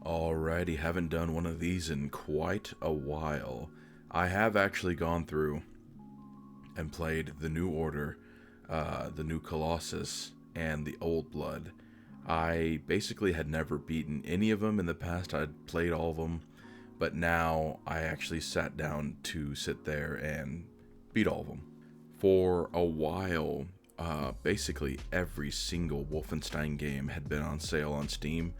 Alrighty, haven't done one of these in quite a while. I have actually gone through and played the New Order, the New Colossus, and the Old Blood. I basically had never beaten any of them in the past. I'd played all of them, but now I actually sat down to sit there and beat all of them. For a while, basically every single Wolfenstein game had been on sale on Steam.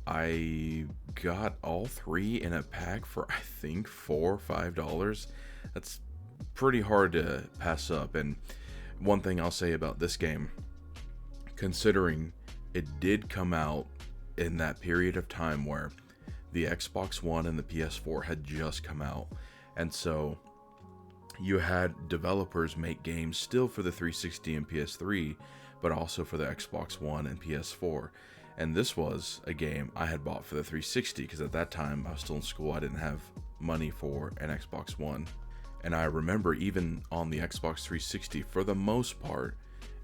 I got all three in a pack for I think $4 or $5. That's pretty hard to pass up. And one thing I'll say about this game, considering it did come out in that period of time where the Xbox One and the PS4 had just come out, and so you had developers make games still for the 360 and PS3, but also for the Xbox One and PS4. And this was a game I had bought for the 360 because at that time I was still in school. I didn't have money for an Xbox One. And I remember even on the Xbox 360, for the most part,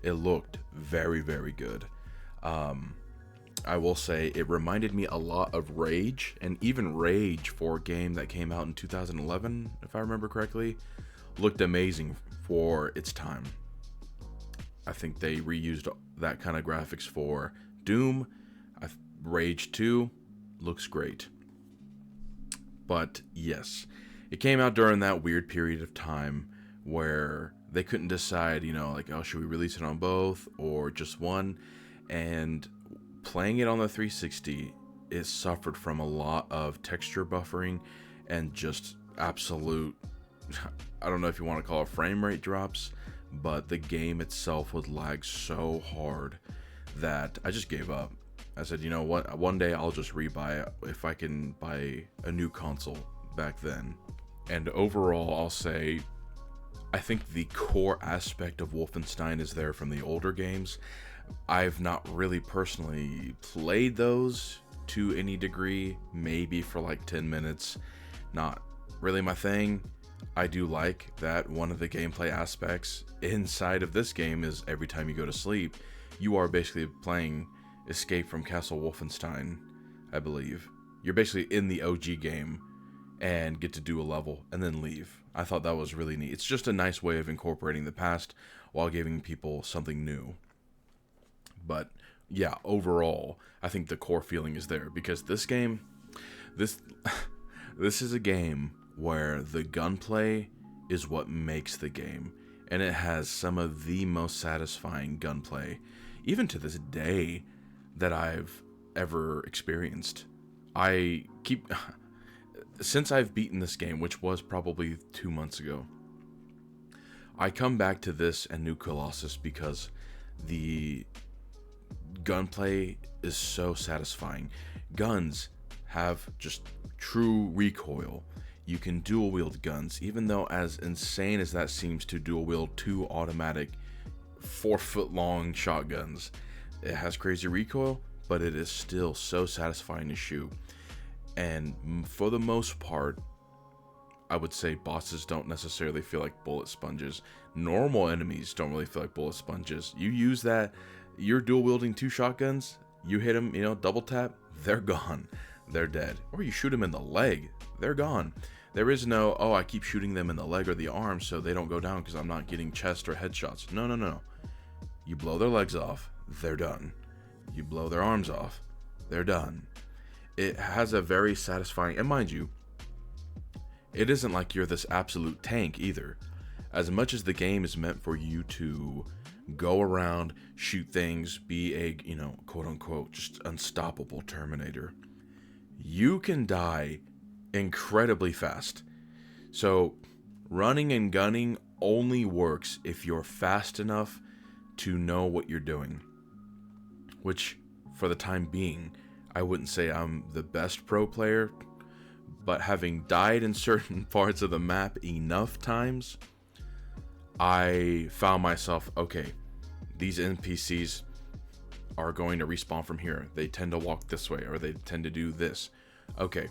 it looked very, very good. I will say it reminded me a lot of Rage, and even Rage, for a game that came out in 2011, if I remember correctly, looked amazing for its time. I think they reused that kind of graphics for Doom. Rage 2 looks great. But yes, it came out during that weird period of time where they couldn't decide, like, oh, should we release it on both or just one? And playing it on the 360, it suffered from a lot of texture buffering and just absolute, I don't know if you want to call it frame rate drops, but the game itself would lag so hard that I just gave up. I said, you know what, one day I'll just rebuy it if I can buy a new console back then. And overall, I'll say, I think the core aspect of Wolfenstein is there from the older games. I've not really personally played those to any degree, maybe for like 10 minutes. Not really my thing. I do like that one of the gameplay aspects inside of this game is every time you go to sleep, you are basically playing Escape from Castle Wolfenstein, I believe. You're basically in the OG game and get to do a level and then leave. I thought that was really neat. It's just a nice way of incorporating the past while giving people something new. But yeah, overall, I think the core feeling is there because this game, this is a game where the gunplay is what makes the game, and it has some of the most satisfying gunplay, even to this day, that I've ever experienced. Since I've beaten this game, which was probably 2 months ago, I come back to this and New Colossus because the gunplay is so satisfying. Guns have just true recoil. You can dual wield guns, even though as insane as that seems to dual wield two automatic 4-foot long shotguns, it has crazy recoil, but it is still so satisfying to shoot. And for the most part, I would say bosses don't necessarily feel like bullet sponges. Normal enemies don't really feel like bullet sponges. You use that, you're dual wielding two shotguns, you hit them, double tap, they're gone. They're dead. Or you shoot them in the leg, they're gone. There is no, oh, I keep shooting them in the leg or the arm so they don't go down because I'm not getting chest or headshots. No. You blow their legs off, they're done. You blow their arms off, they're done. It has a very satisfying, and mind you, it isn't like you're this absolute tank either. As much as the game is meant for you to go around, shoot things, be a, quote unquote, just unstoppable Terminator, you can die incredibly fast. So running and gunning only works if you're fast enough to know what you're doing, which for the time being, I wouldn't say I'm the best pro player, but having died in certain parts of the map enough times, I found myself, okay, these NPCs are going to respawn from here. They tend to walk this way, or they tend to do this. Okay.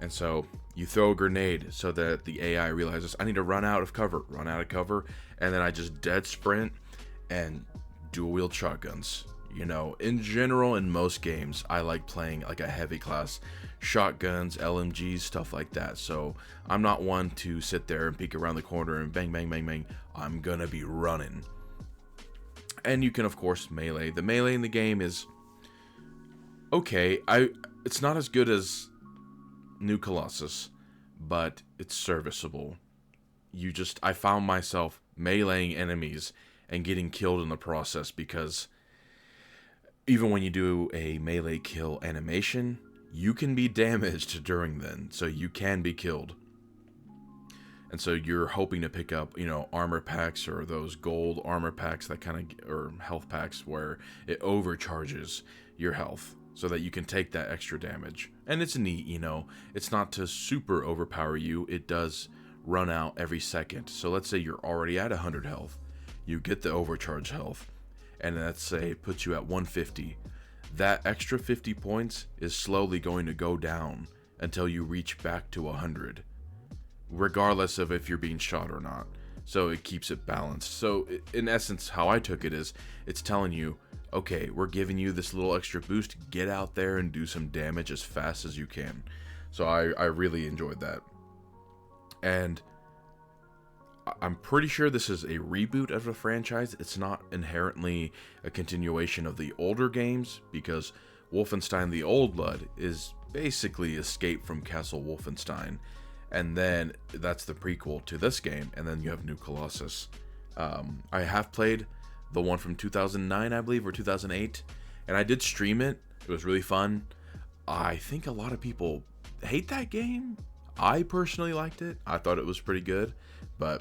And so you throw a grenade so that the AI realizes I need to run out of cover, and then I just dead sprint and dual wield shotguns. You know, in general, in most games, I like playing like a heavy class, shotguns, LMGs, stuff like that. So I'm not one to sit there and peek around the corner and bang, bang, bang, bang. I'm gonna be running. And you can, of course, melee. The melee in the game is okay. It's not as good as New Colossus, but it's serviceable. I found myself meleeing enemies and getting killed in the process, because even when you do a melee kill animation, you can be damaged during then, so you can be killed. And so you're hoping to pick up, armor packs, or those gold armor packs that or health packs where it overcharges your health so that you can take that extra damage. And it's neat, it's not to super overpower you. It does run out every second. So let's say you're already at 100 health. You get the overcharge health, and let's say it puts you at 150. That extra 50 points is slowly going to go down until you reach back to 100, regardless of if you're being shot or not. So it keeps it balanced. So in essence, how I took it is, it's telling you, okay, we're giving you this little extra boost. Get out there and do some damage as fast as you can. So I really enjoyed that. And I'm pretty sure this is a reboot of the franchise. It's not inherently a continuation of the older games, because Wolfenstein the Old Blood is basically Escape from Castle Wolfenstein. And then that's the prequel to this game, and then you have New Colossus. I have played the one from 2009, I believe, or 2008, and I did stream it. It was really fun. I think a lot of people hate that game. I personally liked it. I thought it was pretty good, but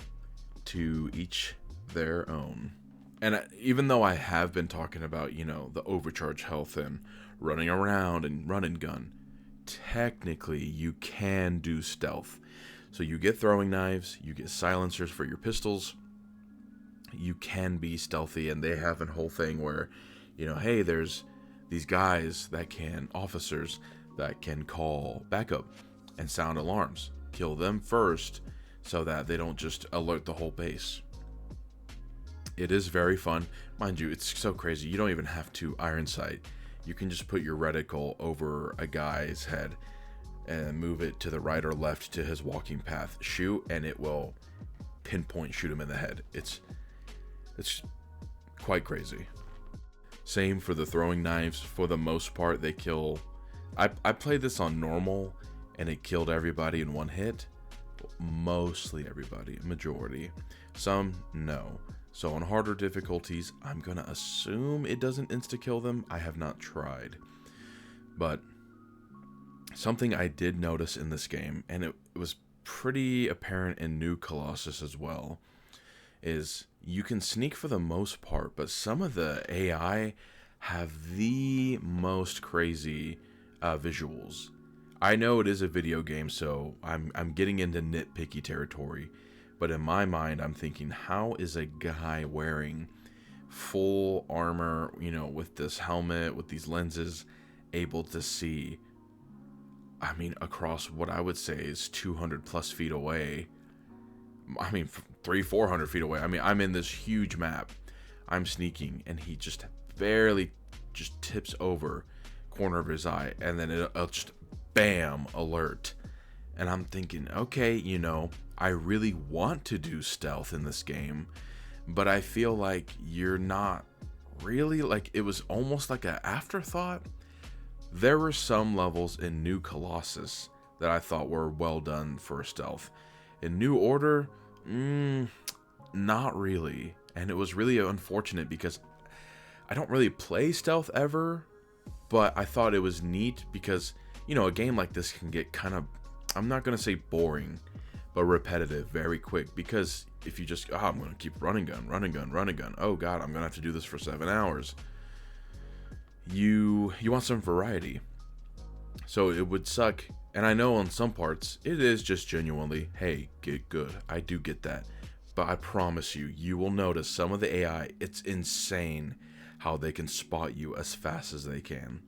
to each their own. And even though I have been talking about, the overcharge health and running around and run and gun, technically you can do stealth. So you get throwing knives, you get silencers for your pistols. You can be stealthy, and they have a whole thing where, hey, there's these guys officers that can call backup and sound alarms. Kill them first so that they don't just alert the whole base. It is very fun. Mind you, it's so crazy. You don't even have to iron sight. You can just put your reticle over a guy's head and move it to the right or left to his walking path. Shoot, and it will pinpoint shoot him in the head. It's quite crazy. Same for the throwing knives. For the most part, they kill. I played this on normal, and it killed everybody in one hit. Mostly everybody, majority. Some, no. So on harder difficulties, I'm gonna assume it doesn't insta-kill them. I have not tried. But something I did notice in this game, and it was pretty apparent in New Colossus as well, is you can sneak for the most part, but some of the AI have the most crazy visuals. I know it is a video game, so I'm getting into nitpicky territory, but in my mind, I'm thinking, how is a guy wearing full armor, with this helmet, with these lenses, able to see, across what I would say is 200 plus feet away? 300-400 feet away. I'm in this huge map. I'm sneaking, and he just barely just tips over corner of his eye, and then it'll just bam, alert. And I'm thinking, okay, I really want to do stealth in this game, but I feel like you're not really, like, it was almost like an afterthought. There were some levels in New Colossus that I thought were well done for stealth. In New Order, not really. And it was really unfortunate, because I don't really play stealth ever, but I thought it was neat because, a game like this can get kind of, I'm not going to say boring, but repetitive very quick, because if you just, I'm going to keep running gun, oh god, I'm going to have to do this for 7 hours. You want some variety. So it would suck, and I know on some parts it is just genuinely, hey, get good. I do get that. But I promise you, you will notice some of the AI, it's insane how they can spot you as fast as they can.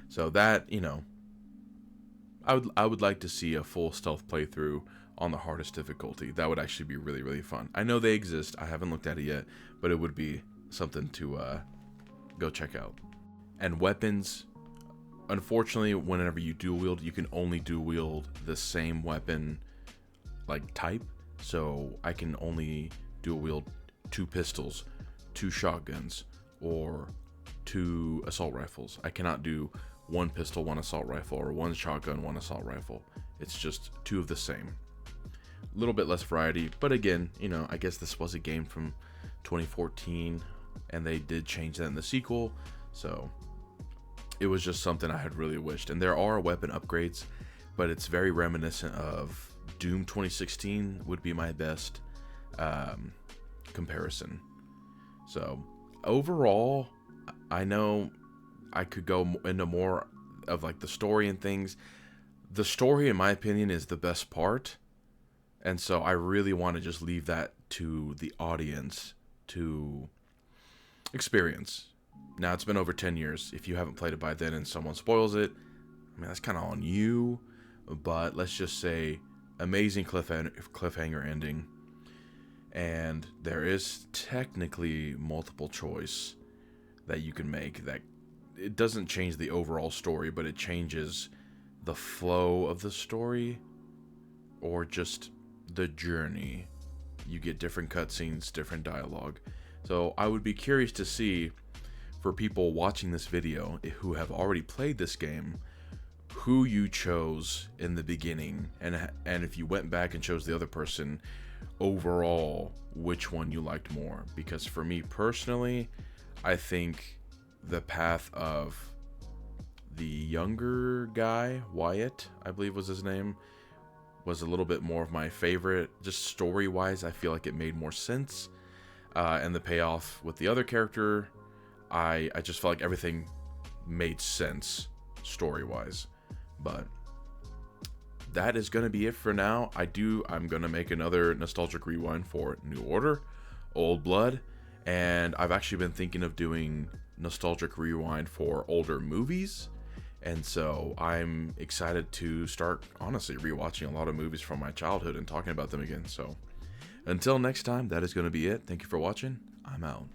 So that, I would like to see a full stealth playthrough on the hardest difficulty. That would actually be really, really fun. I know they exist. I haven't looked at it yet, but it would be something to go check out. And weapons, unfortunately, whenever you dual wield, you can only dual wield the same weapon like type. So I can only dual wield 2 pistols, 2 shotguns, or 2 assault rifles. I cannot do 1 pistol, 1 assault rifle, or 1 shotgun, 1 assault rifle. It's just 2 of the same. A little bit less variety, but again, you know, I guess this was a game from 2014, and they did change that in the sequel, so it was just something I had really wished. And there are weapon upgrades, but it's very reminiscent of Doom 2016 would be my best comparison. So overall, I know I could go into more of like the story and things. The story, in my opinion, is the best part, and so I really want to just leave that to the audience to experience. Now, it's been over 10 years. If you haven't played it by then and someone spoils it, I mean, that's kind of on you. But let's just say, amazing cliffhanger ending. And there is technically multiple choice that you can make. That it doesn't change the overall story, but it changes the flow of the story, or just the journey. You get different cutscenes, different dialogue. So I would be curious to see, for people watching this video who have already played this game, who you chose in the beginning, and if you went back and chose the other person, overall, which one you liked more. Because for me personally, I think the path of the younger guy, Wyatt, I believe was his name, was a little bit more of my favorite. Just story-wise, I feel like it made more sense. And the payoff with the other character, I just felt like everything made sense story-wise. But that is going to be it for now. I'm going to make another nostalgic rewind for New Order, Old Blood, and I've actually been thinking of doing nostalgic rewind for older movies. And so I'm excited to start, honestly, rewatching a lot of movies from my childhood and talking about them again. So until next time, that is going to be it. Thank you for watching. I'm out.